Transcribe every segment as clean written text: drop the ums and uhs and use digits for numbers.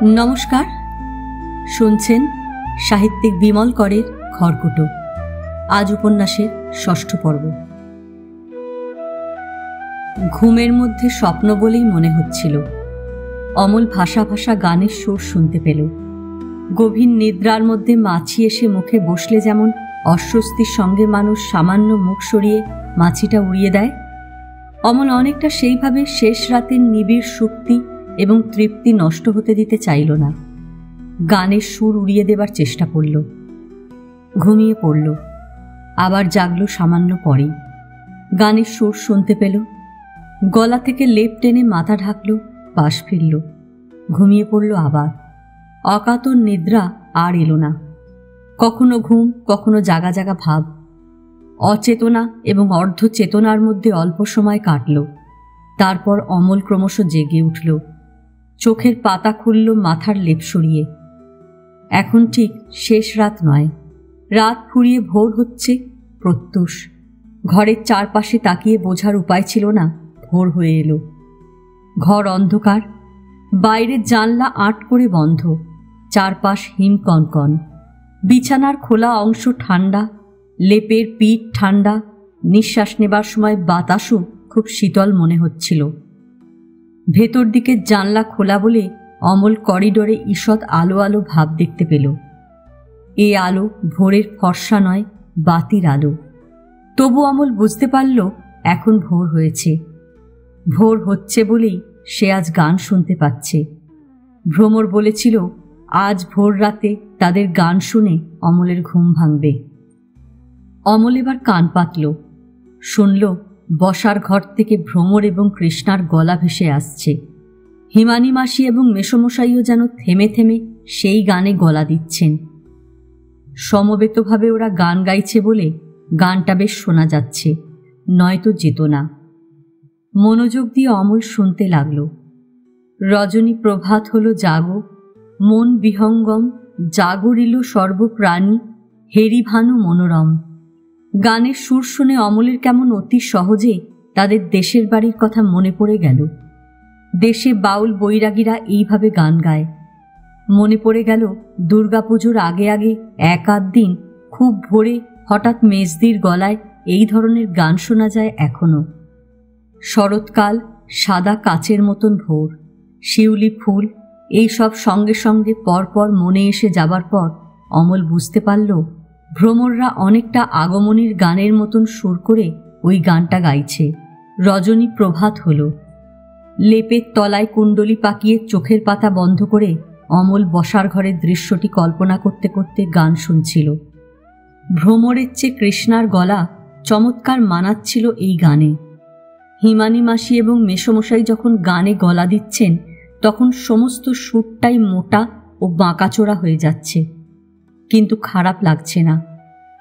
নমস্কার, শুনছেন সাহিত্যিক বিমল করের খড়কুটো। আজ উপন্যাসের ৬ষ্ঠ পর্ব। ঘুমের মধ্যে স্বপ্ন বলেই মনে হচ্ছিল। অমল ভাষা ভাষা গানের সুর শুনতে পেল। গভীর নিদ্রার মধ্যে মাছি এসে মুখে বসলে যেমন অস্বস্তির সঙ্গে মানুষ সামান্য মুখ সরিয়ে মাছিটা উড়িয়ে দেয়, অমল অনেকটা সেইভাবে শেষ রাতের নিবিড় সুক্তি এবং তৃপ্তি নষ্ট হতে দিতে চাইল না। গানের সুর উড়িয়ে দেবার চেষ্টা করল। ঘুমিয়ে পড়ল। আবার জাগল সামান্য পরেই। গানের সুর শুনতে পেল। গলা থেকে লেপ টেনে মাথা ঢাকল, পাশ ফিরল। ঘুমিয়ে পড়ল আবার। অকাতর নিদ্রা আর এলো না। কখনো ঘুম, কখনো জাগা জাগা ভাব। অচেতনা এবং অর্ধচেতনার মধ্যে অল্প সময় কাটল। তারপর অমল ক্রমশ জেগে উঠল। চোখের পাতা খুলল মাথার লেপ সরিয়ে। এখন ঠিক শেষ রাত নয়, রাত ফুরিয়ে ভোর হচ্ছে প্রত্যুষ। ঘরের চারপাশে তাকিয়ে বোঝার উপায় ছিল না ভোর হয়ে এলো। ঘর অন্ধকার, বাইরের জানলা আট করে বন্ধ, চারপাশ হিম কনকন। বিছানার খোলা অংশ ঠান্ডা, লেপের পিঠ ঠান্ডা, নিঃশ্বাস নেবার সময় বাতাসও খুব শীতল মনে হচ্ছিল। ভেতর দিকের জানলা খোলা বলে অমল করিডোরে ঈষৎ আলো আলো ভাব দেখতে পেল। এ আলো ভোরের ফর্সা নয়, বাতির আলো। তবু অমল বুঝতে পারল এখন ভোর হয়েছে। ভোর হচ্ছে বলেই সে আজ গান শুনতে পাচ্ছে। ভ্রমর বলেছিল আজ ভোর রাতে তাদের গান শুনে অমলের ঘুম ভাঙবে। অমল এবার কান পাতল। শুনল বসার ঘর থেকে ভ্রমর এবং কৃষ্ণার গলা ভেসে আসছে। হিমানী মাসি এবং মেসমশাইও যেন থেমে থেমে সেই গানে গলা দিচ্ছেন। সমবেতভাবে ওরা গান গাইছে বলে গানটা বেশ শোনা যাচ্ছে, নয়তো যেত না। মনোযোগ দিয়ে অমল শুনতে লাগল। রজনী প্রভাত হলো জাগো, মন বিহঙ্গম, জাগরিল সর্বপ্রাণী, হেরি ভানু মনোরম। গানের সুর শুনে অমলের কেমন অতি সহজে তাদের দেশের বাড়ির কথা মনে পড়ে গেল। দেশে বাউল বৈরাগীরা এইভাবে গান গায়। মনে পড়ে গেল দুর্গাপুজোর আগে আগে এক আধ দিন খুব ভোরে হঠাৎ মেজদির গলায় এই ধরনের গান শোনা যায় এখনো। শরৎকাল, সাদা কাচের মতন ভোর, শিউলি ফুল, এই সব সঙ্গে সঙ্গে পরপর মনে এসে যাবার পর অমল বুঝতে পারল ভ্রমররা অনেকটা আগমনীর গানের মতন সুর করে ওই গানটা গাইছে। রজনী প্রভাত হলো। লেপের তলায় কুণ্ডলি পাকিয়ে চোখের পাতা বন্ধ করে অমল বসার ঘরের দৃশ্যটি কল্পনা করতে করতে গান শুনছিল। ভ্রমরের চেয়ে কৃষ্ণার গলা চমৎকার মানাচ্ছিল এই গানে। হিমানী মাসি এবং মেসমশাই যখন গানে গলা দিচ্ছেন তখন সমস্ত সুরটাই মোটা ও বাঁকাচোরা হয়ে যাচ্ছে। কিন্তু খারাপ লাগছে না,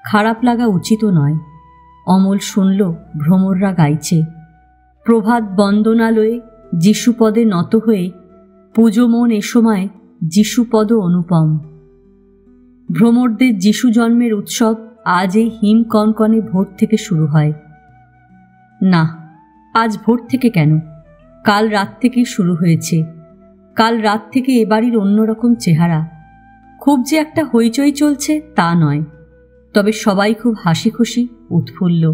খারাপ লাগা উচিত নয়। অমল শুনল ভ্রমররা গাইছে, প্রভাত বন্দনালয়ে যিশুপদে নত হয়ে, পুজো মন এ সময় যিশুপদ অনুপম। ভ্রমরদের যিশু জন্মের উৎসব আজ এই হিম কনকনে ভোর থেকে শুরু হয়। না, আজ ভোর থেকে কেন, কাল রাত থেকেই শুরু হয়েছে। কাল রাত থেকে এ বাড়ির অন্যরকম চেহারা। খুব যে একটা হইচই চলছে তা নয়, তবে সবাই খুব হাসি খুশি, উৎফুল্ল।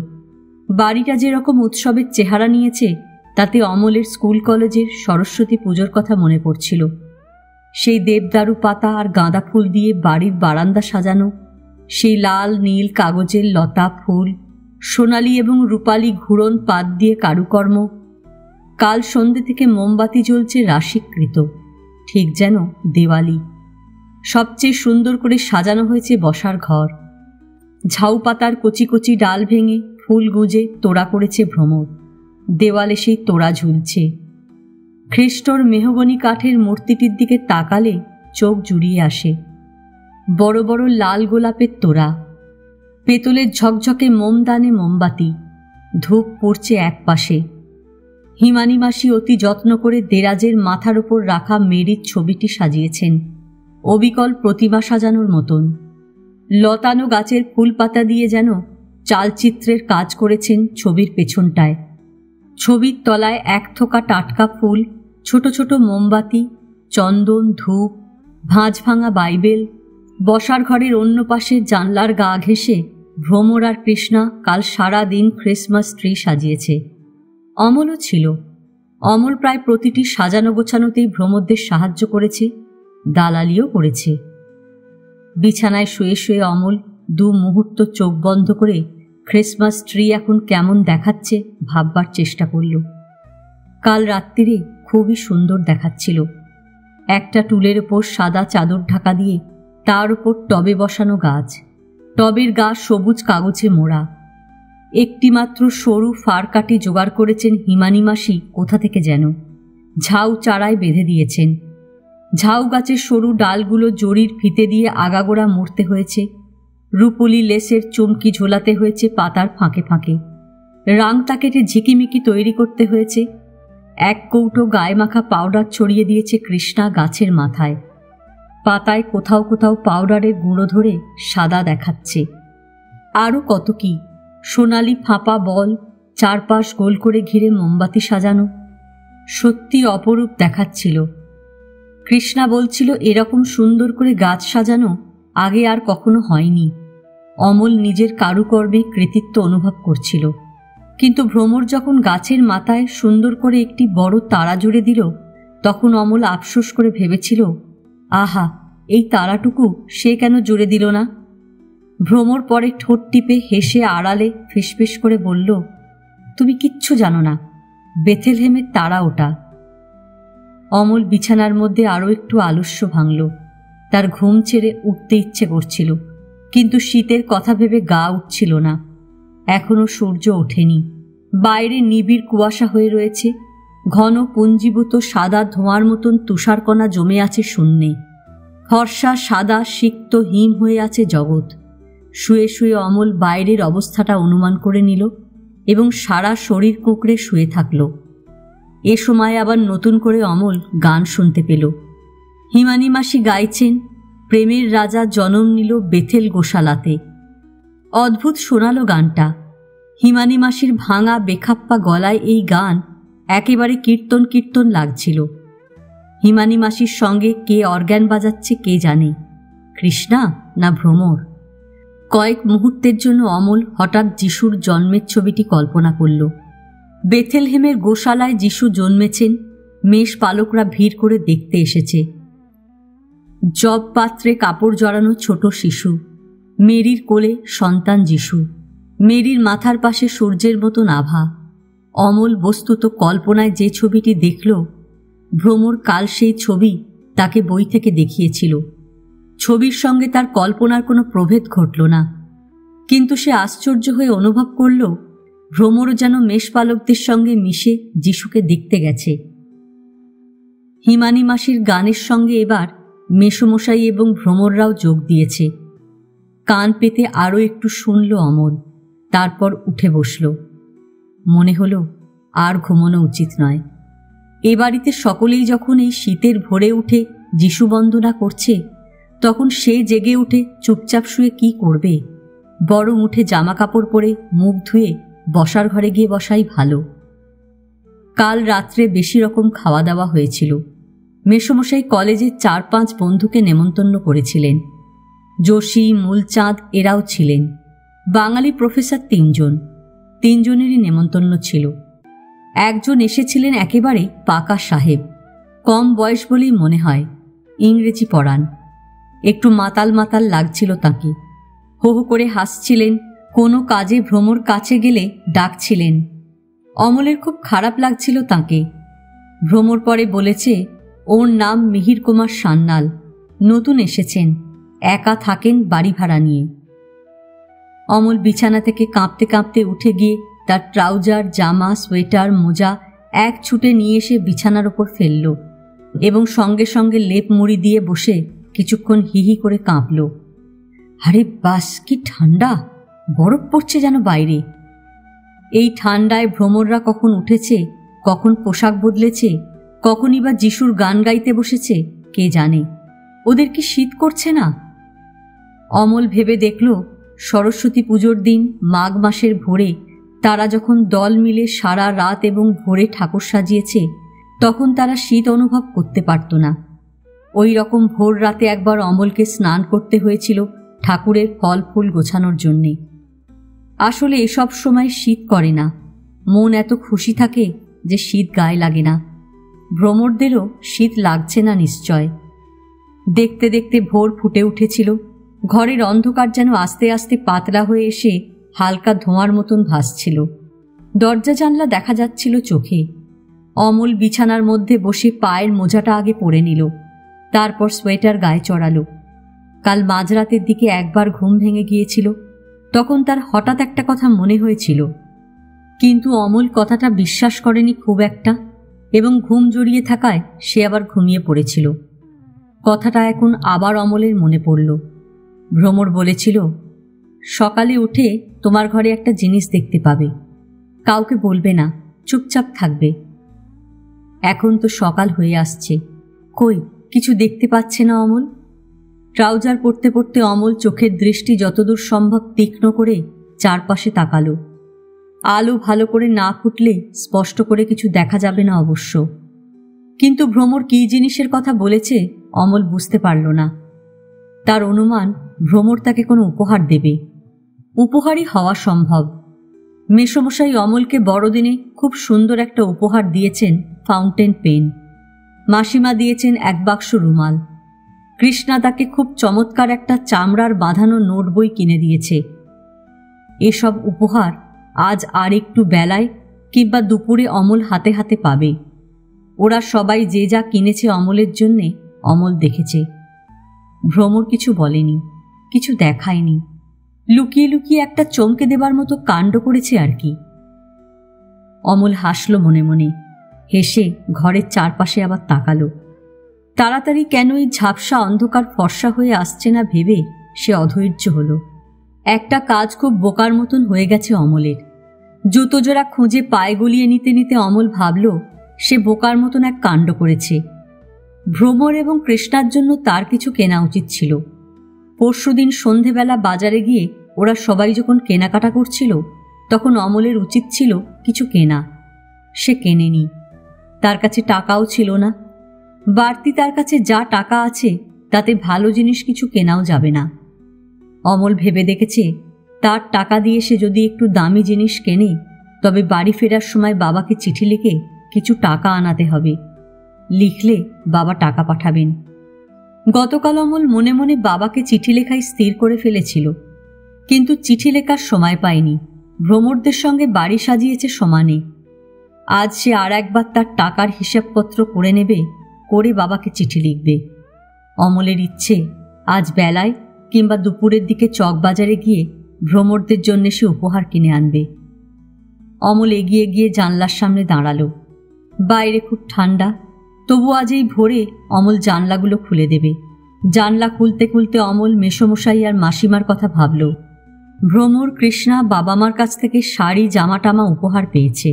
বাড়িটা যেরকম উৎসবের চেহারা নিয়েছে তাতে অমলের স্কুল কলেজের সরস্বতী পুজোর কথা মনে পড়ছিল। সেই দেবদারু পাতা আর গাঁদা ফুল দিয়ে বাড়ির বারান্দা সাজানো, সেই লাল নীল কাগজের লতা ফুল, সোনালি এবং রূপালি ঘুরন পাত দিয়ে কারুকর্ম। কাল সন্ধ্যে থেকে মোমবাতি জ্বলছে রাশিকৃত, ঠিক যেন দেওয়ালি। সবচেয়ে সুন্দর করে সাজানো হয়েছে বসার ঘর। ঝাউ পাতার কচি কচি ডাল ভেঙে ফুল গুঁজে তোড়া করেছে ভ্রমর। দেওয়ালে সেই তোড়া ঝুলছে। খ্রিস্টর মেহগনি কাঠের মূর্তিটির দিকে তাকালে চোখ জুড়িয়ে আসে। বড় বড় লাল গোলাপের তোড়া, পেতলের ঝকঝকে মোমদানে মোমবাতি, ধূপ পড়ছে এক পাশে। হিমানী মাসি অতি যত্ন করে দেরাজের মাথার ওপর রাখা মেরির ছবিটি সাজিয়েছেন, অবিকল প্রতিমা সাজানোর মতন। লতানো গাছের ফুল পাতা দিয়ে যেন চালচিত্রের কাজ করেছেন ছবির পেছনটায়। ছবির তলায় এক থোকা টাটকা ফুল, ছোট ছোট মোমবাতি, চন্দন, ধূপ, ভাঁজ ভাঙা বাইবেল, বসার ঘরের অন্য পাশে জানলার গা ঘেঁষে ভ্রমর আর কৃষ্ণা কাল সারা দিন ক্রিসমাস ট্রি সাজিয়েছে। অমলও ছিল। অমল প্রায় প্রতিটি সাজানো গোছানোতেই ভ্রমরদের সাহায্য করেছে, দালালিও করেছে। বিছানায় শুয়ে শুয়ে অমল দু মুহূর্ত চোখ বন্ধ করে ক্রিসমাস ট্রি এখন কেমন দেখাচ্ছে ভাববার চেষ্টা করল। কাল রাত্রিরে খুবই সুন্দর দেখাচ্ছিল। একটা টুলের ওপর সাদা চাদর ঢাকা দিয়ে তার ওপর টবে বসানো গাছ, টবের গা সবুজ কাগজে মোড়া। একটিমাত্র সরু ফার কাটি জোগাড় করেছেন হিমানি মাসি কোথা থেকে যেন, ঝাউ চারায় বেঁধে দিয়েছেন। ঝাউ গাছের সরু ডালগুলো জরির ফিতে দিয়ে আগাগোড়া মুড়তে হয়েছে, রুপোলি লেসের চমকি ঝোলাতে হয়েছে পাতার ফাঁকে ফাঁকে, রাংটা কেটে ঝিকিমিকি তৈরি করতে হয়েছে। এক কৌটো গায়ে মাখা পাউডার ছড়িয়ে দিয়েছে কৃষ্ণা গাছের মাথায়। পাতায় কোথাও কোথাও পাউডারের গুঁড়ো ধরে সাদা দেখাচ্ছে। আরও কত কি, সোনালি ফাঁপা বল, চারপাশ গোল করে ঘিরে মোমবাতি সাজানো। সত্যি অপরূপ দেখাচ্ছিল। কৃষ্ণা বলছিল এরকম সুন্দর করে গাছ সাজানো আগে আর কখনো হয়নি। অমল নিজের কারুকর্মে কৃতিত্ব অনুভব করছিল। কিন্তু ভ্রমর যখন গাছের মাথায় সুন্দর করে একটি বড় তারা জুড়ে দিল, তখন অমল আফসোস করে ভেবেছিল, আহা, এই তারাটুকু সে কেন জুড়ে দিল না। ভ্রমর পরে ঠোঁট টিপে হেসে আড়ালে ফিসফিস করে বলল, তুমি কিচ্ছু জানো না, বেথেলহেমের তারা ওটা। অমল বিছানার মধ্যে আরও একটু আলস্য ভাঙল। তার ঘুম ছেড়ে উঠতে ইচ্ছে করছিল, কিন্তু শীতের কথা ভেবে গা উঠছিল না। এখনো সূর্য ওঠেনি। বাইরে নিবিড় কুয়াশা হয়ে রয়েছে। ঘন পুঞ্জীভূত সাদা ধোঁয়ার মতন তুষারকণা জমে আছে শূন্যে। ফর্সা সাদা সিক্ত হিম হয়ে আছে জগৎ। শুয়ে শুয়ে অমল বাইরের অবস্থাটা অনুমান করে নিল এবং সারা শরীর কুঁকড়ে শুয়ে থাকল। এ সময় আবার নতুন করে অমল গান শুনতে পেল। হিমানি মাসি গাইছেন, প্রেমের রাজা জনম নিল বেথেল গোশালাতে। অদ্ভুত শোনালো গানটা। হিমানি মাসির ভাঙা বেখাপ্পা গলায় এই গান একেবারে কীর্তন কীর্তন লাগছিল। হিমানি মাসির সঙ্গে কে অর্গ্যান বাজাচ্ছে কে জানে, কৃষ্ণা না ভ্রমর। কয়েক মুহূর্তের জন্য অমল হঠাৎ যিশুর জন্মের ছবিটি কল্পনা করল। বেথেলহেমের গোশালায় যিশু জন্মেছেন, মেষ পালকরা ভিড় করে দেখতে এসেছে। জব পাত্রে কাপড় জড়ানো ছোট শিশু, মেরির কোলে সন্তান যিশু, মেরির মাথার পাশে সূর্যের মতন আভা। অমল বস্তুত কল্পনায় যে ছবিটি দেখল, ভ্রমর কাল সেই ছবি তাকে বই থেকে দেখিয়েছিল। ছবির সঙ্গে তার কল্পনার কোনো প্রভেদ ঘটল না। কিন্তু সে আশ্চর্য হয়ে অনুভব করল, ভ্রমরও যেন মেষপালকদের সঙ্গে মিশে যিশুকে দেখতে গেছে। হিমানি মাসির গানের সঙ্গে এবার মেষমশাই এবং ভ্রমররাও যোগ দিয়েছে। কান পেতে আরও একটু শুনল অমল, তারপর উঠে বসল। মনে হল আর ঘুমানো উচিত নয়। এ বাড়িতে সকলেই যখন এই শীতের ভোরে উঠে যিশু বন্দনা করছে, তখন সে জেগে উঠে চুপচাপ শুয়ে কি করবে? বরং উঠে জামা কাপড় পরে মুখ ধুয়ে বসার ঘরে গিয়ে বসাই ভালো। কাল রাত্রে বেশি রকম খাওয়া দাওয়া হয়েছিল। মেসমশাই কলেজের 4-5 বন্ধুকে নেমন্তন্ন করেছিলেন। যোশী, মূলচাঁদ এরাও ছিলেন। বাঙালি প্রফেসর 3 জন। 3 জনেরই নেমন্তন্ন ছিল। একজন এসেছিলেন একেবারে পাকা সাহেব, কম বয়স বলেই মনে হয়, ইংরেজি পড়ান। একটু মাতাল মাতাল লাগছিল তাকে। হো হো করে হাসছিলেন, কোনো কাজে ভ্রমর কাছে গেলে ডাকছিলেন। অমলের খুব খারাপ লাগছিল তাকে। ভ্রমর পরে বলেছে ওর নাম মিহির কুমার সান্যাল, নতুন এসেছেন, একা থাকেন বাড়ি ভাড়া নিয়ে। অমল বিছানা থেকে কাঁপতে কাঁপতে উঠে গিয়ে তার ট্রাউজার, জামা, সোয়েটার, মোজা এক ছুটে নিয়ে এসে বিছানার ওপর ফেলল এবং সঙ্গে সঙ্গে লেপ মুড়ি দিয়ে বসে কিছুক্ষণ হিহি করে কাঁপল। আরে বাস, কি ঠান্ডা! বরফ পড়ছে যেন বাইরে। এই ঠান্ডায় ভ্রমররা কখন উঠেছে, কখন পোশাক বদলেছে, কখনই বা যিশুর গান গাইতে বসেছে কে জানে। ওদের কি শীত করছে না? অমল ভেবে দেখল, সরস্বতী পুজোর দিন মাঘ মাসের ভোরে তারা যখন দল মিলে সারা রাত এবং ভোরে ঠাকুর সাজিয়েছে, তখন তারা শীত অনুভব করতে পারত না। ওই রকম ভোর রাতে একবার অমলকে স্নান করতে হয়েছিল ঠাকুরের ফল ফুল গোছানোর জন্যে। আসলে এসব সময় শীত করে না, মন এত খুশি থাকে যে শীত গায়ে লাগে না। ভ্রমরদেরও শীত লাগছে না নিশ্চয়। দেখতে দেখতে ভোর ফুটে উঠেছিল। ঘরের অন্ধকার যেন আস্তে আস্তে পাতলা হয়ে এসে হালকা ধোঁয়ার মতন ভাসছিল। দরজা জানলা দেখা যাচ্ছিল চোখে। অমল বিছানার মধ্যে বসে পায়ের মোজাটা আগে পরে নিল, তারপর সোয়েটার গায়ে চড়ালো। কাল মাঝরাতের দিকে একবার ঘুম ভেঙে গিয়েছিল, তখন তার হঠাৎ একটা কথা মনে হয়েছিল, কিন্তু অমল কথাটা বিশ্বাস করেনি খুব একটা, এবং ঘুম জড়িয়ে থাকায় সে আবার ঘুমিয়ে পড়েছিল। কথাটা এখন আবার অমলের মনে পড়ল। ভ্রমর বলেছিল, সকালে উঠে তোমার ঘরে একটা জিনিস দেখতে পাবে, কাউকে বলবে না, চুপচাপ থাকবে। এখন তো সকাল হয়ে আসছে, কই কিছু দেখতে পাচ্ছে না অমল। ট্রাউজার পরতে পরতে অমল চোখের দৃষ্টি যতদূর সম্ভব তীক্ষ্ণ করে চারপাশে তাকালো। আলো ভালো করে না ফুটলে স্পষ্ট করে কিছু দেখা যাবে না অবশ্য, কিন্তু ভ্রমর কী জিনিসের কথা বলেছে অমল বুঝতে পারল না। তার অনুমান ভ্রমর তাকে কোনো উপহার দেবে। উপহারই হওয়া সম্ভব। মেসমশাই অমলকে বড়দিনে খুব সুন্দর একটা উপহার দিয়েছেন, ফাউন্টেন পেন। মাসিমা দিয়েছেন এক বাক্স রুমাল। কৃষ্ণা তাকে খুব চমৎকার একটা চামড়ার বাঁধানো নোট বই কিনে দিয়েছে। এসব উপহার আজ আর একটু বেলায় কিংবা দুপুরে অমল হাতে হাতে পাবে। ওরা সবাই যে যা কিনেছে অমলের জন্যে অমল দেখেছে। ভ্রমর কিছু বলেনি, কিছু দেখায়নি, লুকিয়ে লুকিয়ে একটা চমকে দেবার মতো কাণ্ড করেছে আর কি। অমল হাসল মনে মনে, হেসে ঘরের চারপাশে আবার তাকালো। তাড়াতাড়ি কেন এই ঝাপসা অন্ধকার ফর্সা হয়ে আসছে না ভেবে সে অধৈর্য হলো। একটা কাজ খুব বোকার মতন হয়ে গেছে অমলের। জুতো জোড়া খুঁজে পায়ে গলিয়ে নিতে নিতে অমল ভাবল সে বোকার মতন এক কাণ্ড করেছে। ভ্রমর এবং কৃষ্ণার জন্য তার কিছু কেনা উচিত ছিল। পরশুদিন সন্ধেবেলা বাজারে গিয়ে ওরা সবাই যখন কেনাকাটা করছিল, তখন অমলের উচিত ছিল কিছু কেনা। সে কেনেনি, তার কাছে টাকাও ছিল না। বাড়তি তার কাছে যা টাকা আছে তাতে ভালো জিনিস কিছু কেনাও যাবে না। অমল ভেবে দেখেছে, তার টাকা দিয়ে সে যদি একটু দামি জিনিস কেনে, তবে বাড়ি ফেরার সময় বাবাকে চিঠি লিখে কিছু টাকা আনাতে হবে। লিখলে বাবা টাকা পাঠাবেন। গতকাল অমল মনে মনে বাবাকে চিঠি লেখাই স্থির করে ফেলেছিল, কিন্তু চিঠি লেখার সময় পায়নি। ভ্রমরদের সঙ্গে বাড়ি সাজিয়েছে সমানে। আজ সে আর একবার তার টাকার হিসাবপত্র করে নেবে, করে বাবাকে চিঠি লিখবে। অমলের ইচ্ছে আজ বেলায় কিংবা দুপুরের দিকে চকবাজারে গিয়ে ভ্রমরদের জন্য সে উপহার কিনে আনবে। অমল এগিয়ে গিয়ে জানলার সামনে দাঁড়ালো। বাইরে খুব ঠান্ডা, তবু আজ এই ভোরে অমল জানলাগুলো খুলে দেবে। জানলা খুলতে খুলতে অমল মেসমশাই আর মাসিমার কথা ভাবল। ভ্রমর কৃষ্ণা বাবা মার কাছ থেকে শাড়ি জামা টামা উপহার পেয়েছে,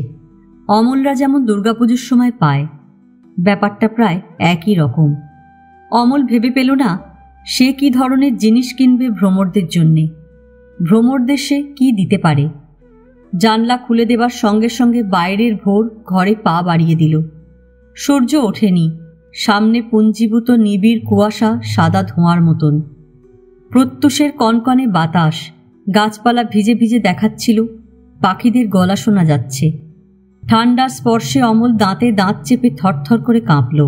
অমলরা যেমন দুর্গাপুজোর সময় পায়। ব্যাপারটা প্রায় একই রকম। অমল ভেবে পেল না সে কি ধরনের জিনিস কিনবে ভ্রমরদের জন্যে। ভ্রমরদের সে কি দিতে পারে। জানলা খুলে দেবার সঙ্গে সঙ্গে বাইরের ভোর ঘরে পা বাড়িয়ে দিল। সূর্য ওঠেনি, সামনে পুঞ্জীভূত নিবিড় কুয়াশা সাদা ধোঁয়ার মতন। প্রত্যুষের কনকনে বাতাস, গাছপালা ভিজে ভিজে দেখাচ্ছিল, পাখিদের গলা শোনা যাচ্ছে। ঠান্ডার স্পর্শে অমল দাঁতে দাঁত চেপে থরথর করে কাঁপল।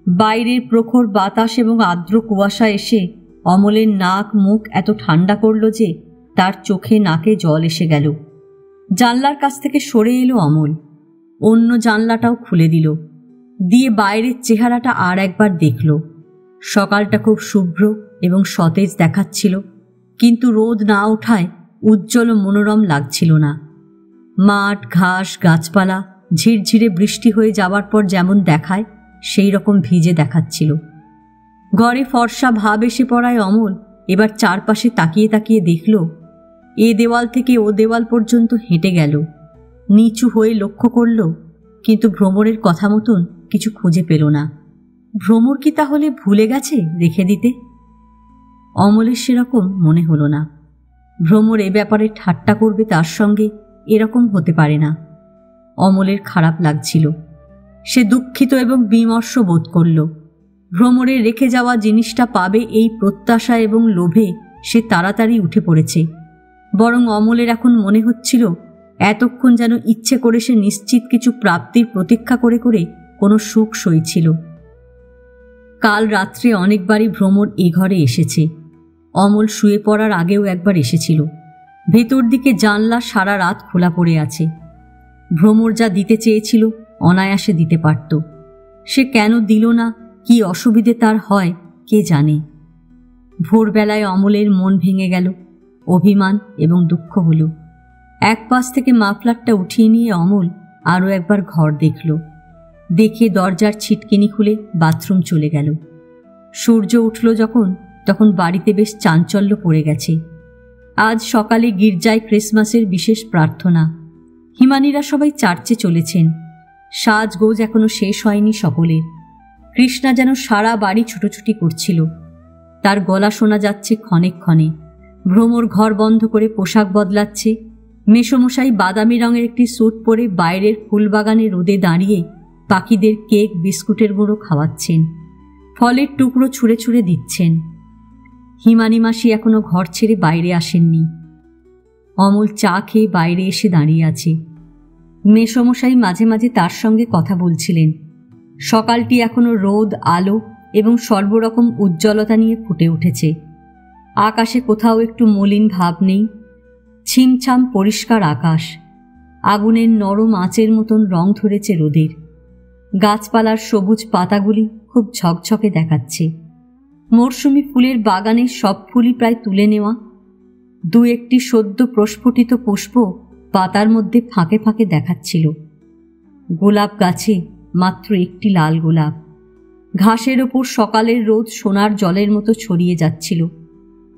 বাইরের প্রখর বাতাস এবং আর্দ্র কুয়াশা এসে অমলের নাক মুখ এত ঠান্ডা করল যে তার চোখে নাকে জল এসে গেল। জানলার কাছ থেকে সরে এলো অমল, অন্য জানলাটাও খুলে দিল, দিয়ে বাইরের চেহারাটা আর একবার দেখল। সকালটা খুব শুভ্র এবং সতেজ দেখাচ্ছিল, কিন্তু রোদ না ওঠায় উজ্জ্বল ও মনোরম লাগছিল না। মাঠ ঘাস গাছপালা ঝিরঝিরে বৃষ্টি হয়ে যাওয়ার পর যেমন দেখায় সেই রকম ভিজে দেখাচ্ছিল। ঘরে ফর্সা ভাব এসে পড়ায় অমল এবার চারপাশে তাকিয়ে তাকিয়ে দেখল। এ দেওয়াল থেকে ও দেওয়াল পর্যন্ত হেঁটে গেল, নিচু হয়ে লক্ষ্য করল, কিন্তু ভ্রমরের কথা মতন কিছু খুঁজে পেল না। ভ্রমর কি তাহলে ভুলে গেছে রেখে দিতে? অমলের সেরকম মনে হলো না। ভ্রমর এ ব্যাপারে ঠাট্টা করবে তার সঙ্গে, এরকম হতে পারে না। অমলের খারাপ লাগছিল। সে দুঃখিত এবং বিমর্ষ বোধ করল। ভ্রমরে রেখে যাওয়া জিনিসটা পাবে এই প্রত্যাশা এবং লোভে সে তাড়াতাড়ি উঠে পড়েছে। বরং অমলের এখন মনে হচ্ছিল এতক্ষণ যেন ইচ্ছে করে সে নিশ্চিত কিছু প্রাপ্তির প্রতীক্ষা করে করে কোনো সুখ সইছিল। কাল রাত্রে অনেকবারই ভ্রমর এ ঘরে এসেছে। অমল শুয়ে পড়ার আগেও একবার এসেছিল। ভেতর দিকে জানলা সারা রাত খোলা পড়ে আছে। ভ্রমর যা দিতে চেয়েছিল অনায়াসে দিতে পারত। সে কেন দিল না, কি অসুবিধে তার হয় কে জানে। ভোরবেলায় অমলের মন ভেঙে গেল, অভিমান এবং দুঃখ হল। এক পাশ থেকে মাফলারটা উঠিয়ে নিয়ে অমল আরও একবার ঘর দেখল। দেখে দরজার ছিটকিনি খুলে বাথরুম চলে গেল। সূর্য উঠল তখন বাড়িতে বেশ চাঞ্চল্য পড়ে গেছে। আজ সকালে গির্জায় ক্রিসমাসের বিশেষ প্রার্থনা। হিমানীরা সবাই চার্চে চলেছেন। সাজগোজ এখনো শেষ হয়নি সকলের। কৃষ্ণা যেন সারা বাড়ি ছুটোছুটি করছিল। তার গলা শোনা যাচ্ছে ক্ষণে ক্ষণে। ভ্রমর ঘর বন্ধ করে পোশাক বদলাচ্ছে। মেসোমশাই বাদামি রঙের একটি স্যুট পরে বাইরের ফুলবাগানে রোদে দাঁড়িয়ে পাখিদের কেক বিস্কুটের গুঁড়ো খাওয়াচ্ছেন, ফলের টুকরো ছুঁড়ে ছুঁড়ে দিচ্ছেন। হিমানী মাসি এখনো ঘর ছেড়ে বাইরে আসেননি। অমল চা খেয়ে বাইরে এসে দাঁড়িয়ে আছে। মেসোমশাই মাঝে মাঝে তার সঙ্গে কথা বলছিলেন। সকালটি এখনো রোদ, আলো এবং সর্বরকম উজ্জ্বলতা নিয়ে ফুটে উঠেছে। আকাশে কোথাও একটু মলিন ভাব নেই। ছিমছাম পরিষ্কার আকাশ। আগুনের নরম আঁচের মতন রং ধরেছে রোদের। গাছপালার সবুজ পাতাগুলি খুব ঝকঝকে দেখাচ্ছে। মরশুমি ফুলের বাগানের সব ফুলই প্রায় তুলে নেওয়া। দু একটি সদ্য প্রস্ফুটিত পুষ্প পাতার মধ্যে ফাঁকে ফাঁকে দেখাচ্ছিল। গোলাপ গাছে মাত্র একটি লাল গোলাপ। ঘাসের ওপর সকালের রোদ সোনার জলের মতো ছড়িয়ে যাচ্ছিল।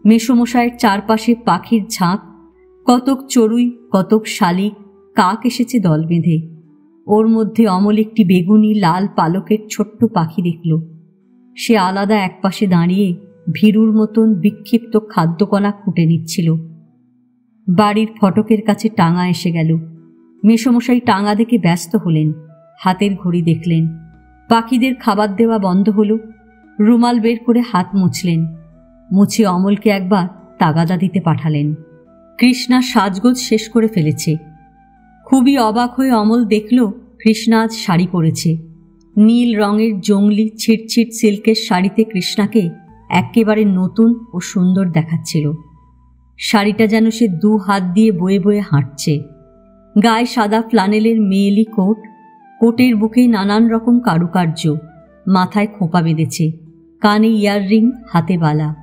মেসোমশায়ের চারপাশে পাখির ঝাঁক, কতক চড়ুই, কতক শালিক, কাক এসেছে দল বেঁধে। ওর মধ্যে অমল একটি বেগুনি লাল পালকের ছোট্ট পাখি দেখল। সে আলাদা একপাশে দাঁড়িয়ে ভীরুর মতন বিক্ষিপ্ত খাদ্যকণা খুঁটে নিচ্ছিল। বাড়ির ফটকের কাছে টাঙা এসে গেল। মেসোমশাই টাঙা দেখে ব্যস্ত হলেন। হাতের ঘড়ি দেখলেন। পাখিদের খাবার দেওয়া বন্ধ হল। রুমাল বের করে হাত মুছলেন। মুছে অমলকে একবার তাগাদা দিতে পাঠালেন। কৃষ্ণা সাজগোজ শেষ করে ফেলেছে। খুবই অবাক হয়ে অমল দেখল কৃষ্ণা আজ শাড়ি পরেছে। নীল রঙের জংলি ছিটছিট সিল্কের শাড়িতে কৃষ্ণাকে একেবারে নতুন ও সুন্দর দেখাচ্ছিল। শাড়িটা যেন সে দু হাত দিয়ে বয়ে বয়ে হাঁটছে। গায়ে সাদা ফ্লানেলের মেয়েলি কোট, কোটের বুকে নানান রকম কারুকার্য, মাথায় খোঁপা বেঁধেছে, কানে ইয়াররিং, হাতে বালা।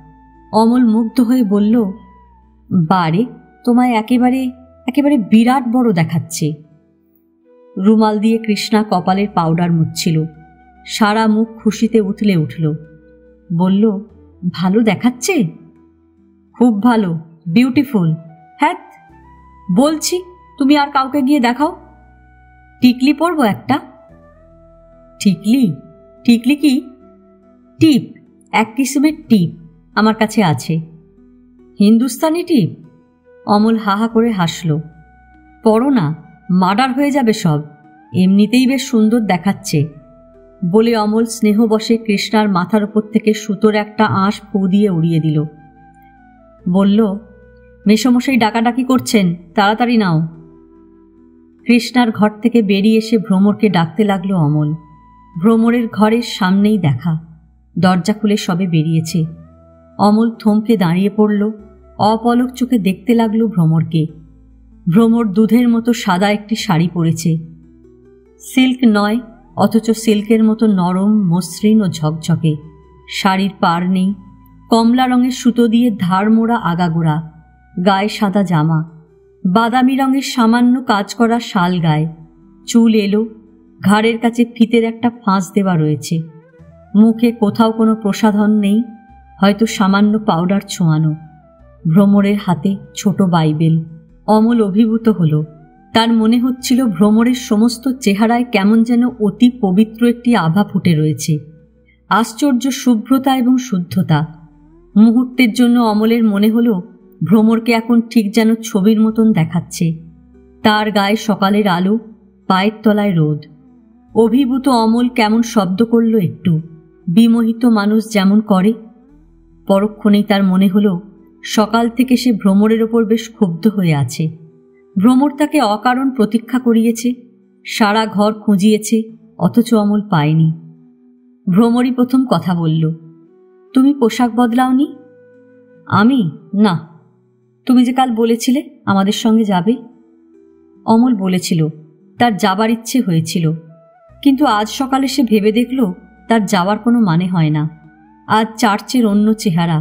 অমল মুগ্ধ হয়ে বলল, বারে, তোমায় একেবারে একেবারে বিরাট বড় দেখাচ্ছে। রুমাল দিয়ে কৃষ্ণা কপালের পাউডার মুছছিল। সারা মুখ খুশিতে উথলে উঠল। বলল, ভালো দেখাচ্ছে? খুব ভালো, বিউটিফুল। হ্যাঁ বলছি, তুমি আর কাউকে গিয়ে দেখাও। টিকলি পরবো একটা। টিকলি? টিকলি কি? টিপ, এক কিসিমের টিপ আমার কাছে আছে। হিন্দুস্তানি টিপ? অমল হাহা করে হাসল। পরো না, মার্ডার হয়ে যাবে সব। এমনিতেই বেশ সুন্দর দেখাচ্ছে। বলে অমল স্নেহবশে কৃষ্ণার মাথার ওপর থেকে সুতোর একটা আঁশ ফু দিয়ে উড়িয়ে দিল। বলল, মেসোমশাই ডাকাডাকি করছেন, তাড়াতাড়ি নাও। কৃষ্ণার ঘর থেকে বেরিয়ে এসে ভ্রমরকে ডাকতে লাগলো অমল। ভ্রমরের ঘরের সামনেই দেখা। দরজা খুলে সবে বেরিয়েছে। অমল থমকে দাঁড়িয়ে পড়ল। অপলক চোখে দেখতে লাগলো ভ্রমরকে। ভ্রমর দুধের মতো সাদা একটি শাড়ি পরেছে। সিল্ক নয়, অথচ সিল্কের মতো নরম, মসৃণ ও ঝকঝকে। শাড়ির পাড় নেই। কমলা রঙের সুতো দিয়ে ধার মোড়া আগাগোড়া। গায়ে সাদা জামা। বাদামি রঙের সামান্য কাজ করা শাল গায়ে। চুল এলো। ঘাড়ের কাছে ফিতের একটা ফাঁস দেওয়া রয়েছে। মুখে কোথাও কোনো প্রসাধন নেই, হয়তো সামান্য পাউডার ছোঁয়ানো। ভ্রমরের হাতে ছোট বাইবেল। অমল অভিভূত হল। তার মনে হচ্ছিল ভ্রমরের সমস্ত চেহারায় কেমন যেন অতি পবিত্র একটি আভা ফুটে রয়েছে। আশ্চর্য শুভ্রতা এবং শুদ্ধতা। মুহূর্তের জন্য অমলের মনে হল ভ্রমরকে এখন ঠিক যেন ছবির মতন দেখাচ্ছে। তার গায়ে সকালের আলো, পায়ের তলায় রোদ। অভিভূত অমল কেমন শব্দ করল একটু। বিমোহিত মানুষ যেমন করে। পরক্ষণেই তার মনে হলো সকাল থেকে সে ভ্রমরের ওপর বেশ ক্ষুব্ধ হয়ে আছে। ভ্রমর তাকে অকারণ প্রতীক্ষা করিয়েছে, সারা ঘর খুঁজিয়েছে, অথচ অমল পায়নি। ভ্রমরই প্রথম কথা বলল, তুমি পোশাক বদলাওনি? আমি? না। তুমি যে কাল বলেছিলে আমাদের সঙ্গে যাবে। অমল বলেছিল, তার যাবার ইচ্ছে হয়েছিল, কিন্তু আজ সকালে সে ভেবে দেখল তার যাওয়ার কোনো মানে হয় না। আজ চার্চের অন্য চেহারা,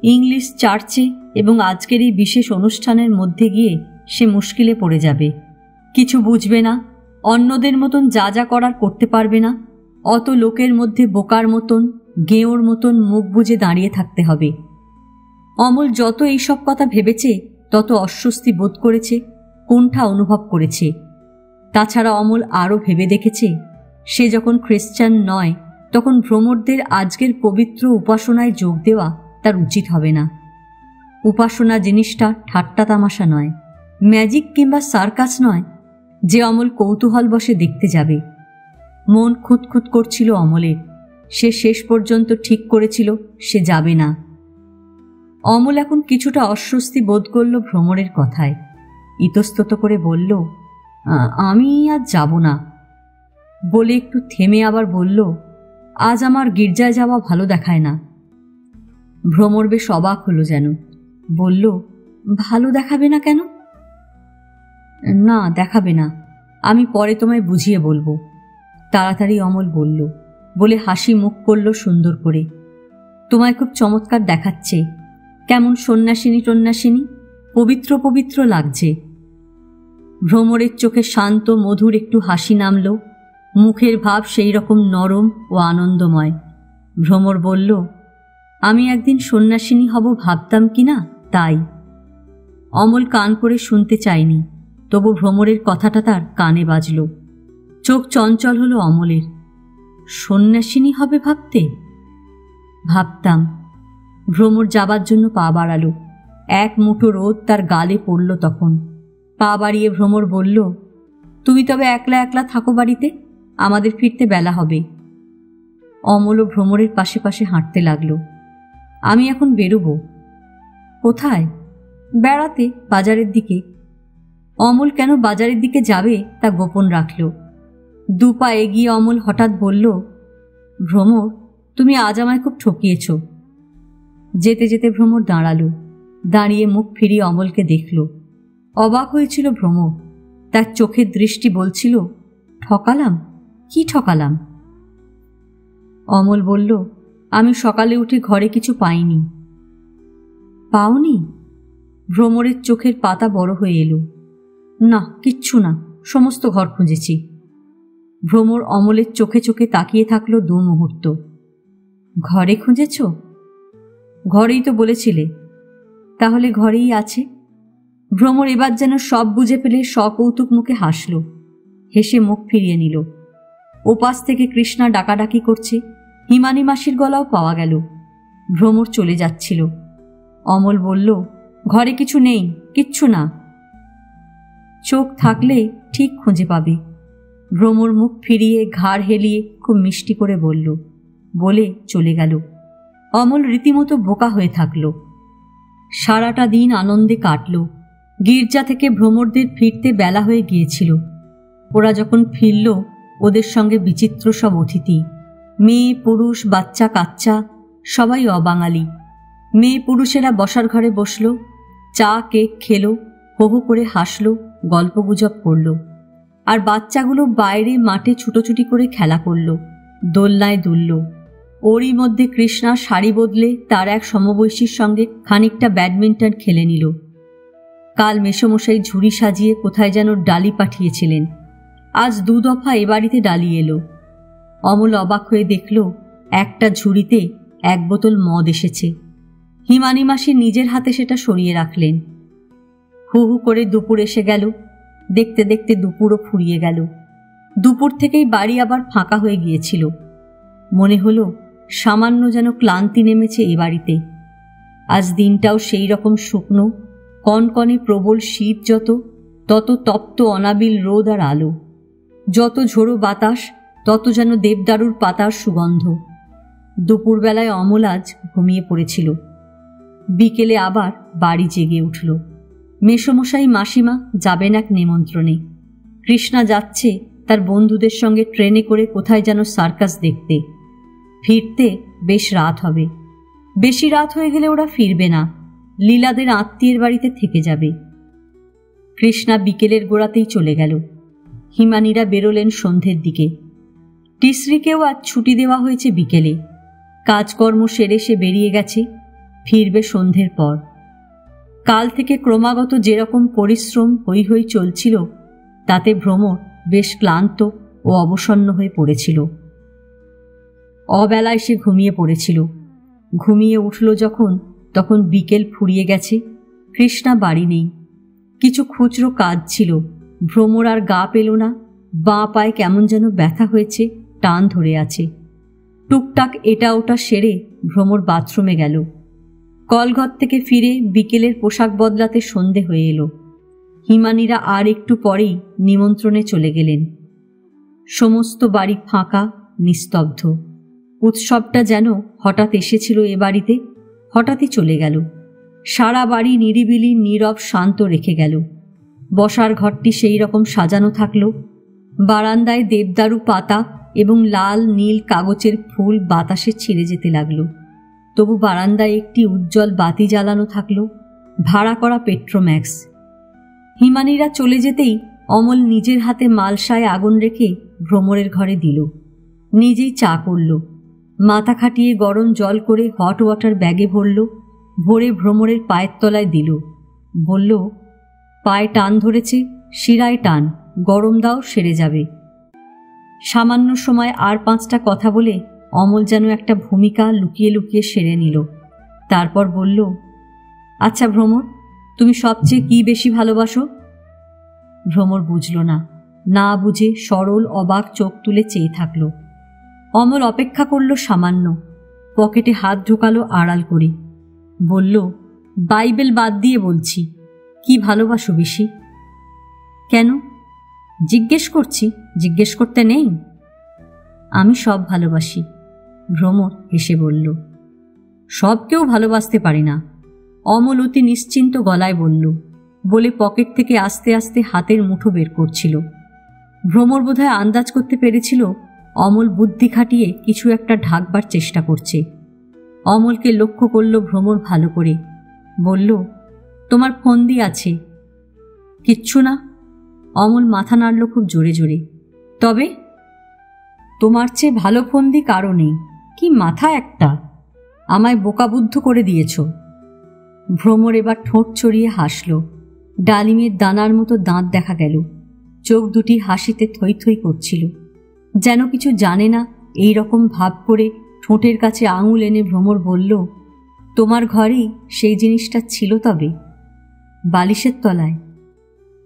ইংলিশ চার্চে, এবং আজকের এই বিশেষ অনুষ্ঠানের মধ্যে গিয়ে সে মুশকিলে পড়ে যাবে। কিছু বুঝবে না, অন্যদের মতন যা যা করার করতে পারবে না। অত লোকের মধ্যে বোকার মতন, গেঁয়োর মতন মুখ বুজে দাঁড়িয়ে থাকতে হবে। অমল যত এইসব কথা ভেবেছে তত অস্বস্তি বোধ করেছে, কুণ্ঠা অনুভব করেছে। তাছাড়া অমল আরও ভেবে দেখেছে, সে যখন খ্রিস্টান নয় তখন ভ্রমরদের আজকের পবিত্র উপাসনায় যোগ দেওয়া তার উচিত হবে না। উপাসনা জিনিসটা ঠাট্টা তামাশা নয়, ম্যাজিক কিংবা সার্কাস নয় যে অমল কৌতূহল বসে দেখতে যাবে। মন খুঁতখুত করছিল অমলের। সে শেষ পর্যন্ত ঠিক করেছিল সে যাবে না। অমল এখন কিছুটা অস্বস্তি বোধ করল ভ্রমরের কথায়। ইতস্তত করে বলল, আমি আজ যাব না। বলে একটু থেমে আবার বলল, আজ আমার গির্জায় যাওয়া ভালো দেখায় না। ভ্রমর বেশ অবাক হলো যেন। বলল, ভালো দেখাবে না কেন? না, দেখাবে না, আমি পরে তোমায় বুঝিয়ে বলবো, তাড়াতাড়ি অমল বলল, বলে হাসি মুখ করল সুন্দর করে। তোমায় খুব চমৎকার দেখাচ্ছে, কেমন সন্ন্যাসিনী টন্যাসিনী, পবিত্র পবিত্র লাগছে। ভ্রমরের চোখে শান্ত মধুর একটু হাসি নামল, মুখের ভাব সেই রকম নরম ও আনন্দময়। ভ্রমর বলল, আমি একদিন সন্ন্যাসিনী হব ভাবতাম কি না, তাই। অমল কান করে শুনতে চায়নি, তবু ভ্রমরের কথাটা তার কানে বাজল। চোখ চঞ্চল হলো অমলের। সন্ন্যাসিনী হবে ভাবতে? ভাবতাম। ভ্রমর যাবার জন্য পা বাড়ালো। এক মুঠো রোদ তার গালে পড়ল তখন। পা বাড়িয়ে ভ্রমর বলল, তুমি তবে একলা একলা থাকো বাড়িতে, আমাদের ফিরতে বেলা হবে। অমল ও ভ্রমরের পাশে পাশে হাঁটতে লাগল। আমি এখন বেরোবো। কোথায়? বেড়াতে, বাজারের দিকে। অমল কেন বাজারের দিকে যাবে তা গোপন রাখল। দু পা এগিয়ে অমল হঠাৎ বলল, ভ্রমর, তুমি আজ আমায় খুব ঠকিয়েছ। যেতে যেতে ভ্রমর দাঁড়ালো। দাঁড়িয়ে মুখ ফিরিয়ে অমলকে দেখল। অবাক হয়েছিল ভ্রমর। তার চোখের দৃষ্টি বলছিল, ঠকালাম? কি ঠকালাম? অমল বলল, আমি সকালে উঠে ঘরে কিছু পাইনি। পাওনি? ভ্রমরের চোখের পাতা বড় হয়ে এলো। না, কিচ্ছু না, সমস্ত ঘর খুঁজেছি। ভ্রমর অমলের চোখে চোখে তাকিয়ে থাকলো দু মুহূর্ত। ঘরে খুঁজেছ? ঘরেই তো বলেছিলে। তাহলে ঘরেই আছে। ভ্রমর এবার যেন সব বুঝে ফেলে সকৌতুক মুখে হাসল। হেসে মুখ ফিরিয়ে নিল। ওপাশ থেকে কৃষ্ণা ডাকাডাকি করছে। হিমানি মাসির গলাও পাওয়া গেল। ভ্রমর চলে যাচ্ছিল। অমল বলল, ঘরে কিছু নেই, কিচ্ছু না। চোখ থাকলে ঠিক খুঁজে পাবে। ভ্রমর মুখ ফিরিয়ে ঘাড় হেলিয়ে খুব মিষ্টি করে বলল, বলে চলে গেল। অমল রীতিমতো বোকা হয়ে থাকল। সারাটা দিন আনন্দে কাটল। গির্জা থেকে ভ্রমরদের ফিরতে বেলা হয়ে গিয়েছিল। ওরা যখন ফিরল, ওদের সঙ্গে বিচিত্র সব অতিথি, মেয়ে পুরুষ, বাচ্চা কাচ্চা, সবাই অবাঙালি। মেয়ে পুরুষেরা বসার ঘরে বসল, চা কেক খেলো, হো হো করে হাসল, গল্পগুজব করল। আর বাচ্চাগুলো বাইরে মাঠে ছুটোছুটি করে খেলা করল, দোলনায় দুলল। ওরই মধ্যে কৃষ্ণা শাড়ি বদলে তার এক সমবয়সীর সঙ্গে খানিকটা ব্যাডমিন্টন খেলে নিল। কাল মেসোমশাই ঝুড়ি সাজিয়ে কোথায় যেন ডালি পাঠিয়েছিলেন। আজ দু দফা এ বাড়িতে ডালি এলো। অমল অবাক হয়ে দেখল, একটা ঝুড়িতে 1 বোতল মদ এসেছে। হিমানি মাসি নিজের হাতে সেটা সরিয়ে রাখলেন। হু হু করে দুপুর এসে গেল। দেখতে দেখতে দুপুরও ফুরিয়ে গেল। দুপুর থেকেই বাড়ি আবার ফাঁকা হয়ে গিয়েছিল। মনে হলো সামান্য যেন ক্লান্তি নেমেছে এ বাড়িতে। আজ দিনটাও সেই রকম শুকনো, কনকনে প্রবল শীত যত, তত তপ্ত অনাবিল রোদ আর আলো। যত ঝোড়ো বাতাস, তত যেন দেবদারুর পাতার সুগন্ধ। দুপুরবেলায় অমল আজ ঘুমিয়ে পড়েছিল। বিকেলে আবার বাড়ি জেগে উঠল। মেসোমশাই মাসিমা যাবেন এক নিমন্ত্রণে। কৃষ্ণা যাচ্ছে তার বন্ধুদের সঙ্গে ট্রেনে করে কোথায় যেন সার্কাস দেখতে। ফিরতে বেশ রাত হবে। বেশি রাত হয়ে গেলে ওরা ফিরবে না, লীলাদের আত্মীয়ের বাড়িতে থেকে যাবে। কৃষ্ণা বিকেলের গোড়াতেই চলে গেল। হিমানীরা বেরোলেন সন্ধ্যের দিকে। টিসরিকেও আজ ছুটি দেওয়া হয়েছে বিকেলে। কাজকর্ম সেরে সে বেরিয়ে গেছে, ফিরবে সন্ধ্যের পর। কাল থেকে ক্রমাগত যেরকম পরিশ্রম হই হই চলছিল, তাতে ভ্রমর বেশ ক্লান্ত ও অবসন্ন হয়ে পড়েছিল। অবেলায় সে ঘুমিয়ে পড়েছিল। ঘুমিয়ে উঠল যখন, তখন বিকেল ফুরিয়ে গেছে। কৃষ্ণা বাড়ি নেই। কিছু খুচরো কাজ ছিল। ভ্রমর আর গা পেল না। বাঁ পায়ে কেমন যেন ব্যথা হয়েছে, টান ধরে আছে। টুকটাক এটা ওটা সেরে ভ্রমর বাথরুমে গেল। কলঘর থেকে ফিরে বিকেলের পোশাক বদলাতে সন্ধে হয়ে এলো। হিমানীরা আর একটু পরেই নিমন্ত্রণে চলে গেলেন। সমস্ত বাড়ি ফাঁকা, নিস্তব্ধ। উৎসবটা যেন হঠাৎ এসেছিল এ বাড়িতে, হঠাৎই চলে গেল। সারা বাড়ি নিরিবিলি নীরব শান্ত রেখে গেল। বসার ঘরটি সেই রকম সাজানো থাকল। বারান্দায় দেবদারু পাতা এবং লাল নীল কাগজের ফুল বাতাসে ছিঁড়ে যেতে লাগল। তবু বারান্দায় একটি উজ্জ্বল বাতি জ্বালানো থাকল, ভাড়া করা পেট্রোম্যাক্স। হিমানীরা চলে যেতেই অমল নিজের হাতে মালসায় আগুন রেখে ভ্রমরের ঘরে দিল। নিজেই চা করল। মাথা খাটিয়ে গরম জল করে হট ওয়াটার ব্যাগে ভরল। ভরে ভ্রমরের পায়ের তলায় দিল। বলল, পায়ে টান ধরেছে, শিরায় টান, গরম দাও, সেরে যাবে। সামান্য সময় আর 5টা কথা বলে অমল যেন একটা ভূমিকা লুকিয়ে লুকিয়ে সেরে নিল। তারপর বলল, আচ্ছা ভ্রমর, তুমি সবচেয়ে কি বেশি ভালোবাসো? ভ্রমর বুঝল না। না বুঝে সরল অবাক চোখ তুলে চেয়ে থাকল। অমল অপেক্ষা করল সামান্য। পকেটে হাত ঢোকালো আড়াল করে। বলল, বাইবেল বাদ দিয়ে বলছি, কি ভালোবাসো বেশি? কেন? জিজ্ঞেস করছি, জিজ্ঞেস করতে নেই। আমি সব ভালোবাসি। ভ্রমর হেসে বলল, সব কেউ ভালোবাসতে পারে না। অমল অতি নিশ্চিন্ত গলায় বলল, বলে পকেট থেকে আস্তে আস্তে হাতের মুঠো বের করছিল। ভ্রমর বোধহয় আন্দাজ করতে পেরেছিল অমল বুদ্ধি খাটিয়ে কিছু একটা ঢাকবার চেষ্টা করছে। অমলকে লক্ষ্য করল ভ্রমর ভালো করে। বলল, তোমার ফন্দি আছে? কিচ্ছু না। অমল মাথা নাড়ল খুব জোরে জোরে। তবে তোমার চেয়ে ভালো ফন্দি কারো নেই। কি মাথা একটা! আমায় বোকাবুদ্ধ করে দিয়েছ। ভ্রমর এবার ঠোঁট ছড়িয়ে হাসল। ডালিমের দানার মতো দাঁত দেখা গেল। চোখ দুটি হাসিতে থই থই করছিল। যেন কিছু জানে না এই রকম ভাব করে ঠোঁটের কাছে আঙুল এনে ভ্রমর বলল, তোমার ঘরেই সেই জিনিসটা ছিল তবে? বালিশের তলায়।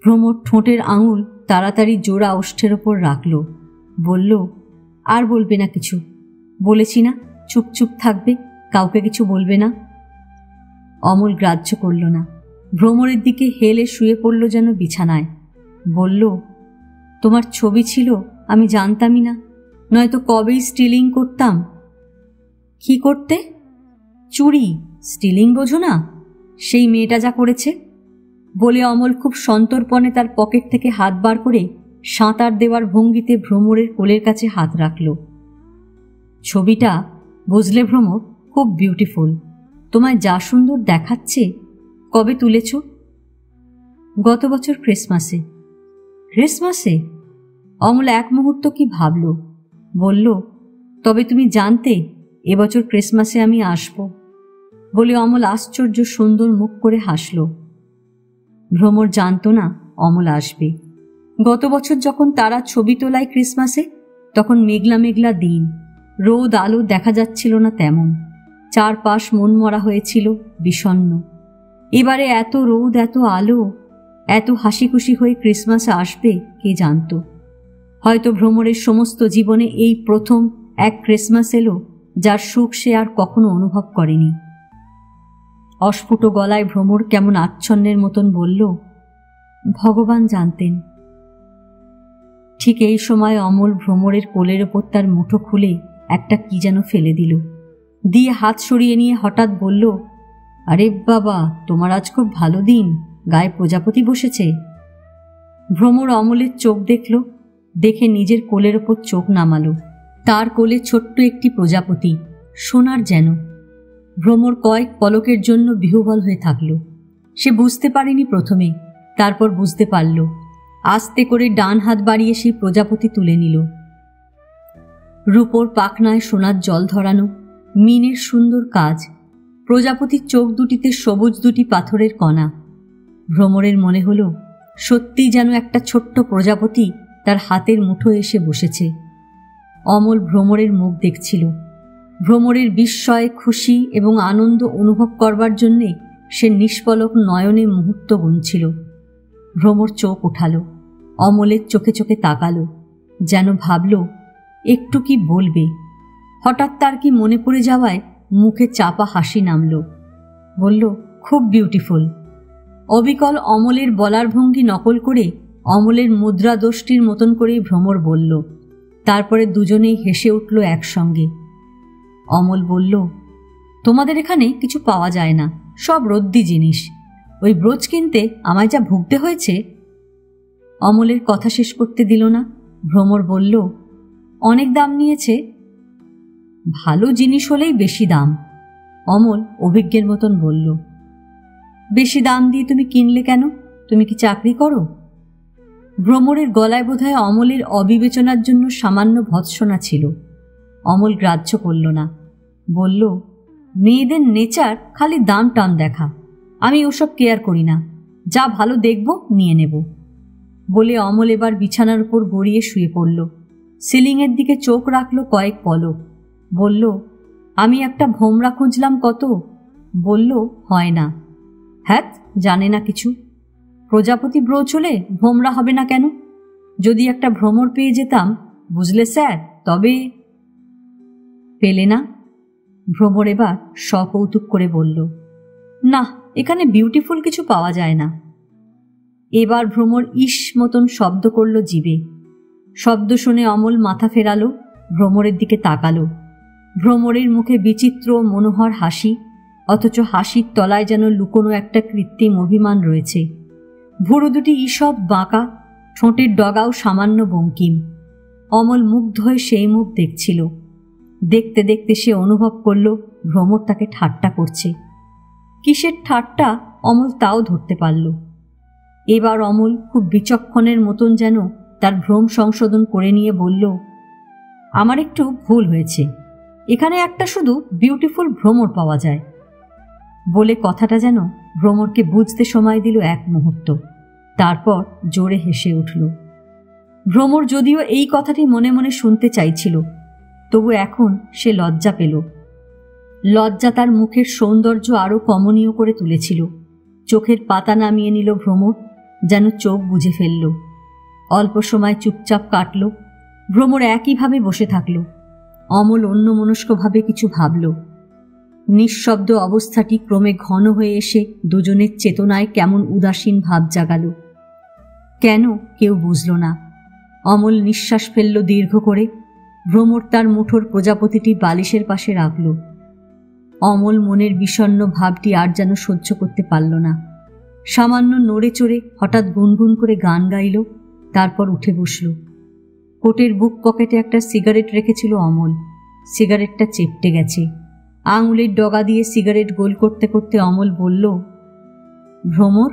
ভ্রমর ঠোঁটের আঙুল তাড়াতাড়ি জোড়া ওষ্ঠের ওপর রাখল। বলল, আর বলবে না কিছু? বলেছি না চুপ চুপ থাকবে, কাউকে কিছু বলবে না। অমল গ্রাহ্য করল না। ভ্রমরের দিকে হেলে শুয়ে পড়ল যেন বিছানায়। বলল, তোমার ছবি ছিল, আমি জানতামই না, নয়তো কবেই স্টিলিং করতাম। কি করতে? চুরি। স্টিলিং বোঝো না? সেই মেয়েটা যা করেছে। বলে অমল খুব সন্তর্পণে তার পকেট থেকে হাত বার করে সাঁতার দেওয়ার ভঙ্গিতে ভ্রমরের কোলের কাছে হাত রাখল। ছবিটা বুঝলে ভ্রমর, খুব বিউটিফুল। তোমায় যা সুন্দর দেখাচ্ছে। কবে তুলেছ? গত বছর ক্রিসমাসে। ক্রিসমাসে? অমল এক মুহূর্ত কি ভাবল। বলল, তবে তুমি জানতে এবছর ক্রিসমাসে আমি আসব? বলে অমল আশ্চর্য সুন্দর মুখ করে হাসল। ভ্রমর জানত না অমল আসবে। গত বছর যখন তারা ছবি তোলায় ক্রিসমাসে, তখন মেঘলা মেঘলা দিন, রোদ আলো দেখা যাচ্ছিল না তেমন। চারপাশ মনমরা হয়েছিল, বিষণ্ণ। এবারে এত রোদ, এত আলো, এত হাসি খুশি হয়ে ক্রিসমাস আসবে কে জানত। হয়তো ভ্রমরের সমস্ত জীবনে এই প্রথম এক ক্রিসমাস এলো যার সুখ সে আর কখনো অনুভব করেনি। অস্ফুট গলায় ভ্রমর কেমন আচ্ছন্নের মতন বলল, ভগবান জানতেন। ঠিক এই সময় অমল ভ্রমরের কোলের ওপর তার মুঠো খুলে একটা কি যেন ফেলে দিল। দিয়ে হাত সরিয়ে নিয়ে হঠাৎ বলল, আরে বাবা, তোমার আজ খুব ভালো দিন, গায়ে প্রজাপতি বসেছে। ভ্রমর অমলের চোখ দেখল, দেখে নিজের কোলের ওপর চোখ নামালো। তার কোলে ছোট্ট একটি প্রজাপতি, সোনার যেন। ভ্রমর কয়েক পলকের জন্য বিহ্বল হয়ে থাকল। সে বুঝতে পারেনি প্রথমে, তারপর বুঝতে পারল। আস্তে করে ডান হাত বাড়িয়ে সেই প্রজাপতি তুলে নিল। রূপোর পাখনায় সোনার জল ধরানো, মিনের সুন্দর কাজ, প্রজাপতির চোখ দুটিতে সবুজ দুটি পাথরের কণা। ভ্রমরের মনে হল সত্যিই যেন একটা ছোট্ট প্রজাপতি তার হাতের মুঠোয় এসে বসেছে। অমল ভ্রমরের মুখ দেখছিল। ভ্রমরের বিস্ময়, খুশি এবং আনন্দ অনুভব করবার জন্যে সে নিষ্পলক নয়নে মুহূর্ত গুনছিল। ভ্রমর চোখ উঠালো, অমলের চোখে চোখে তাকালো, যেন ভাবল একটু কি বলবে। হঠাৎ তার কি মনে পড়ে যাওয়ায় মুখে চাপা হাসি নামল। বলল, খুব বিউটিফুল। অবিকল অমলের বলার ভঙ্গি নকল করে অমলের মুদ্রা দোষটির মতন করেই ভ্রমর বলল। তারপরে দুজনেই হেসে উঠল একসঙ্গে। অমল বলল, তোমাদের এখানে কিছু পাওয়া যায় না, সব রদ্দি জিনিস। ওই ব্রোচ কিনতে আমায় যা ভুগতে হয়েছে। অমলের কথা শেষ করতে দিল না। ভ্রমর বলল, অনেক দাম নিয়েছে। ভালো জিনিস হলেই বেশি দাম। অমল অভিজ্ঞের মতন বলল, বেশি দাম দিয়ে তুমি কিনলে কেন? তুমি কি চাকরি করো? ভ্রমরের গলায় বোধহয় অমলের অবিবেচনার জন্য সামান্য ভৎসনা ছিল। অমল গ্রাহ্য করল না, বলল, মেয়েদের নেচার খালি দাম টান দেখা, আমি ওসব কেয়ার করি না, যা ভালো দেখব নিয়ে নেব। বলে অমল এবার বিছানার উপর গড়িয়ে শুয়ে পড়ল। সিলিংয়ের দিকে চোখ রাখল কয়েক পলক। বলল, আমি একটা ভোমরা খুঁজলাম কত। বলল, হয় না। হ্যাঁ, জানে না কিছু। প্রজাপতি ব্রোচ হলে ভোমরা হবে না কেন? যদি একটা ভ্রমর পেয়ে যেতাম, বুঝলে স্যার, তবে। পেলে না? ভ্রমর এবার সকৌতুক করে বলল, না, এখানে বিউটিফুল কিছু পাওয়া যায় না। এবার ভ্রমর ইস মতন শব্দ করল জিভে। শব্দ শুনে অমল মাথা ফেরালো, ভ্রমরের দিকে তাকালো। ভ্রমরের মুখে বিচিত্র মনোহর হাসি, অথচ হাসির তলায় যেন লুকোনো একটা কৃত্রিম অভিমান রয়েছে। ভুরু দুটি ঈষৎ বাঁকা, ঠোঁটের ডগাও সামান্য বঙ্কিম। অমল মুগ্ধ হয়ে সেই মুখ দেখছিল। দেখতে দেখতে সে অনুভব করল ভ্রমর তাকে ঠাট্টা করছে। কিসের ঠাট্টা অমল তাও ধরতে পারল। এবার অমল খুব বিচক্ষণের মতন যেন তার ভ্রম সংশোধন করে নিয়ে বলল, আমার একটু ভুল হয়েছে, এখানে একটা শুধু বিউটিফুল ভ্রমর পাওয়া যায়। বলে কথাটা যেন ভ্রমরকে বুঝতে সময় দিল এক মুহূর্ত। তারপর জোরে হেসে উঠল। ভ্রমর যদিও এই কথাটি মনে মনে শুনতে চাইছিল, তবু এখন সে লজ্জা পেল। লজ্জা তার মুখের সৌন্দর্য আরও কমনীয় করে তুলেছিল। চোখের পাতা নামিয়ে নিল ভ্রমর, যেন চোখ বুজে ফেলল। অল্প সময় চুপচাপ কাটল। ভ্রমর একইভাবে বসে থাকল। অমল অন্যমনস্কভাবে কিছু ভাবল। নিঃশব্দ অবস্থাটি ক্রমে ঘন হয়ে এসে দুজনের চেতনায় কেমন উদাসীন ভাব জাগাল। কেন কেউ বুঝল না। অমল নিঃশ্বাস ফেলল দীর্ঘ করে। ভ্রমর তার মুঠোর প্রজাপতিটি বালিশের পাশে রাখল। অমল মনের বিষণ্ণ ভাবটি আর যেন সহ্য করতে পারল না। সামান্য নড়ে চড়ে হঠাৎ গুনগুন করে গান গাইল, তারপর উঠে বসল। কোটের বুক পকেটে একটা সিগারেট রেখেছিল অমল। সিগারেটটা চেপটে গেছে। আঙুলের ডগা দিয়ে সিগারেট গোল করতে করতে অমল বলল, ভ্রমর।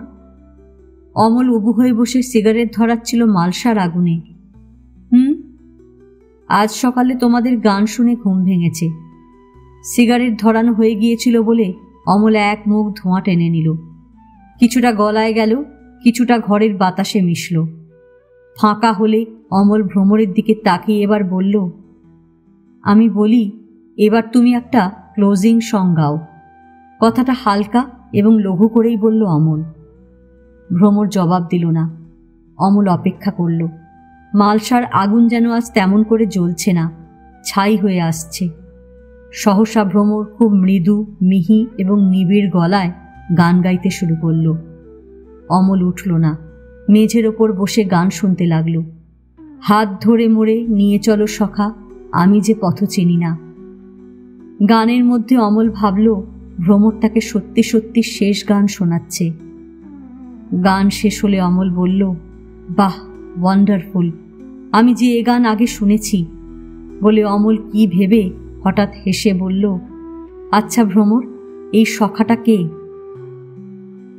অমল উবু হয়ে বসে সিগারেট ধরাচ্ছিল মালসার আগুনে। আজ সকালে তোমাদের গান শুনে ঘুম ভেঙেছে। সিগারেট ধরানো হয়ে গিয়েছিল বলে অমল এক মুখ ধোঁয়া টেনে নিল। কিছুটা গলায় গেল, কিছুটা ঘরের বাতাসে মিশল। ফাঁকা হলে অমল ভ্রমরের দিকে তাকিয়ে এবার বলল, আমি বলি, এবার তুমি একটা ক্লোজিং সং গাও। কথাটা হালকা এবং লঘু করেই বলল অমল। ভ্রমর জবাব দিল না। অমল অপেক্ষা করল। মালসার আগুন যেন আজ তেমন করে জ্বলছে না, ছাই হয়ে আসছে। সহসা ভ্রমর খুব মৃদু, মিহি এবং নিবিড় গলায় গান গাইতে শুরু করল। অমল উঠল না, মেঝের ওপর বসে গান শুনতে লাগল। হাত ধরে মোড়ে নিয়ে চলো সখা, আমি যে পথ চিনি না। গানের মধ্যে অমল ভাবল ভ্রমর তাকে সত্যি সত্যি শেষ গান শোনাচ্ছে। গান শেষ হলে অমল বলল, বাহ, ওয়ান্ডারফুল, আমি যে এ গান আগে শুনেছি। বলে অমল কি ভেবে হঠাৎ হেসে বলল, আচ্ছা ভ্রমর, এই সখাটা কে?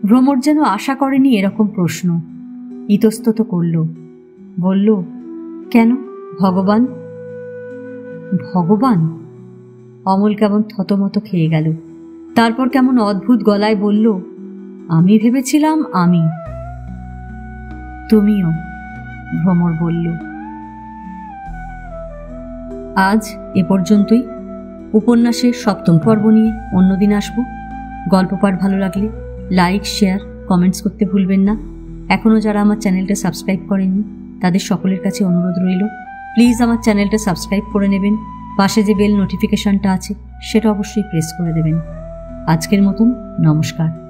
ভ্রমর যেন আশা করেনি এরকম প্রশ্ন, ইতস্তত করল, বলল, কেন, ভগবান। ভগবান? অমল কেমন থতমত খেয়ে গেল। তারপর কেমন অদ্ভুত গলায় বলল, আমি ভেবেছিলাম আমি। তুমিও, ভ্রমর বলল। আজ এ পর্যন্তই। উপন্যাসের 7ম পর্ব নিয়ে অন্যদিন আসব। গল্প পাঠ ভালো লাগলে লাইক, শেয়ার, কমেন্টস করতে ভুলবেন না। এখনও যারা আমার চ্যানেলটা সাবস্ক্রাইব করেননি তাদের সকলের কাছে অনুরোধ রইল, প্লিজ আমার চ্যানেলটা সাবস্ক্রাইব করে নেবেন। পাশে যে বেল নোটিফিকেশনটা আছে সেটা অবশ্যই প্রেস করে দেবেন। আজকের মতন নমস্কার।